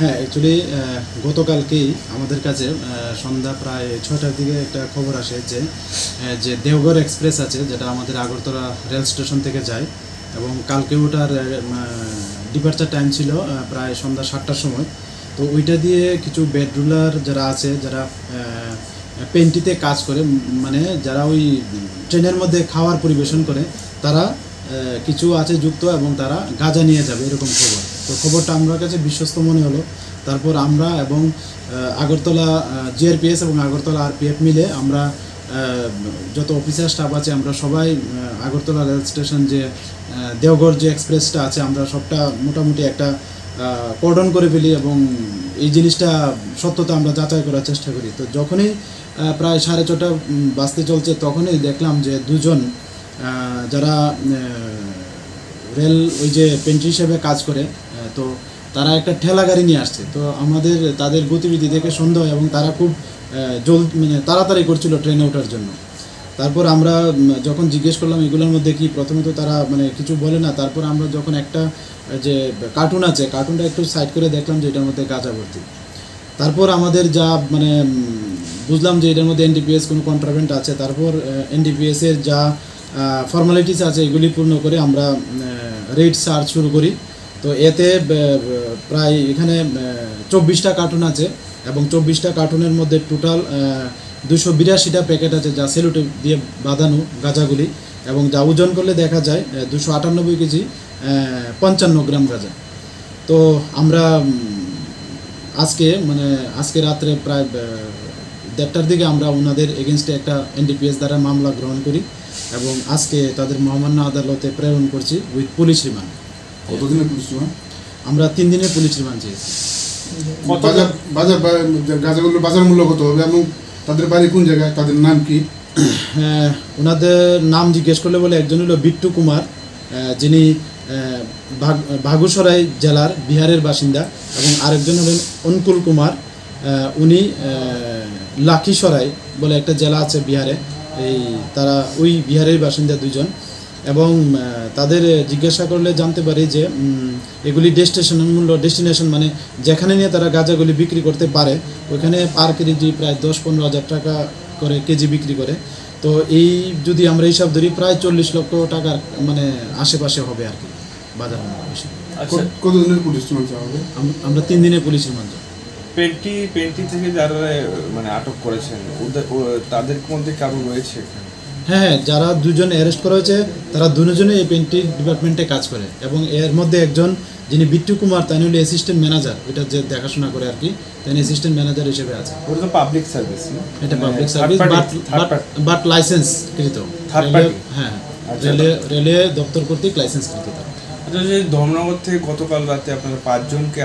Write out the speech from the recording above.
হ্যাঁ, অ্যাকচুয়ালি গতকালকেই আমাদের কাছে সন্ধ্যা প্রায় ৬টার দিকে একটা খবর আসে যে দেওঘর এক্সপ্রেস আছে, যেটা আমাদের আগরতলা রেল স্টেশন থেকে যায়, এবং কালকে ওটার ডিপার্চার টাইম ছিল প্রায় সন্ধ্যা ৭টার সময়। তো ওইটা দিয়ে কিছু বেডরুলার যারা আছে, যারা পেন্টিতে কাজ করে, মানে যারা ওই ট্রেনের মধ্যে খাওয়ার পরিবেশন করে, তারা কিছু আছে যুক্ত এবং তারা গাঁজা নিয়ে যাবে, এরকম খবর। তো খবরটা আমার কাছে বিশ্বস্ত মনে হলো। তারপর আমরা এবং আগরতলা জিআরপিএস এবং আগরতলা আরপিএফ মিলে আমরা যত অফিসার স্টাফ আছে, আমরা সবাই আগরতলা রেল স্টেশন যে দেওঘর যে এক্সপ্রেসটা আছে, আমরা সবটা মোটামুটি একটা কর্ডন করে ফেলি এবং এই জিনিসটা সত্যতা আমরা যাচাই করার চেষ্টা করি। তো যখনই প্রায় 6:30 বাজতে চলছে, তখনই দেখলাম যে দুজন যারা রেল ওই যে পেন্ট্রি হিসেবে কাজ করে, তো তারা একটা ঠেলা গাড়ি নিয়ে আসছে। তো আমাদের তাদের গতিবিধি দেখে সন্দেহ, এবং তারা খুব মানে তাড়াতাড়ি করছিল ট্রেনে ওঠার জন্য। তারপর আমরা যখন জিজ্ঞেস করলাম এগুলোর মধ্যে কি, প্রথমে তো তারা মানে কিছু বলে না। তারপর আমরা যখন একটা যে কার্টুন আছে, কার্টুনটা একটু সাইড করে দেখলাম যে এটার মধ্যে গাঁজা ভর্তি। তারপর আমাদের যা মানে বুঝলাম যে এটার মধ্যে এনডিপিএস কোনো কন্ট্রাভেন্ট আছে। তারপর এনডিপিএসের যা ফর্মালিটিস আছে এগুলি পূর্ণ করে আমরা রেড সার্চ শুরু করি। তো এতে প্রায় এখানে 24টা কার্টুন আছে, এবং 24টা কার্টুনের মধ্যে টোটাল 282টা প্যাকেট আছে, যা সেলুটে দিয়ে বাঁধানো গাঁজাগুলি, এবং যা ওজন করলে দেখা যায় 298 কেজি 55 গ্রাম গাঁজা। তো আমরা আজকে রাত্রে প্রায় 1:30টার দিকে আমরা ওনাদের এগেনস্টে একটা এনডিপিএস দ্বারা মামলা গ্রহণ করি, এবং আজকে তাদের মহামান্য আদালতে প্রেরণ করছি উইথ পুলিশ রিমান্ড। কতদিনের পুলিশ রিমান্ড? আমরা 3 দিনের পুলিশ রিমান্ড চেয়েছি। গাঁজাগুলোর বাজার মূল্য কত হবে এবং তাদের বাড়ি কোন জায়গায়, তাদের নাম কি? ওনাদের নাম জিজ্ঞেস করলে বলে, একজন হলো বিট্টু কুমার, যিনি বাগুসরাই জেলার বিহারের বাসিন্দা, এবং আরেকজন হলেন অনুকূল কুমার, উনি লাখিসরাই বলে একটা জেলা আছে বিহারে, তারা ওই বিহারের বাসিন্দা দুজন। এবং তাদের জিজ্ঞাসা করলে জানতে পারি যে এগুলি ডেস্টিনেশন মানে যেখানে নিয়ে তারা গাঁজাগুলি বিক্রি করতে পারে, ওইখানে পার কেজি প্রায় 10-15 হাজার টাকা করে কেজি বিক্রি করে। তো এই যদি আমরা হিসাব ধরি, প্রায় 40 লক্ষ টাকার মানে আশেপাশে হবে আর কি বাজার মূল্য। কতদিনের পুলিশ রিমান্ড হবে? আমরা 3 দিনের পুলিশ রিমান্ড। পেন্টি থেকে যারা মানে আটক করেছেন, তাদের মধ্যে কারো রয়েছে? হ্যাঁ, যারা দুজন অ্যারেস্ট করা হয়েছে, তারা দুজনে এই পেন্টি ডিপার্টমেন্টে কাজ করে, এবং এর মধ্যে একজন যিনি বিট্টু কুমার, তিনি হলো অ্যাসিস্ট্যান্ট ম্যানেজার, এটা যে দেখাশোনা করে আর কি, তিনি অ্যাসিস্ট্যান্ট ম্যানেজার হিসেবে আছে। ওটা তো পাবলিক সার্ভিস না? এটা পাবলিক সার্ভিস, বাট লাইসেন্সকৃত। হ্যাঁ, রেলওয়ে দপ্তর কর্তৃক লাইসেন্সকৃত। ধর্মনগর থেকে গতকাল রাতে আপনারা 5 জনকে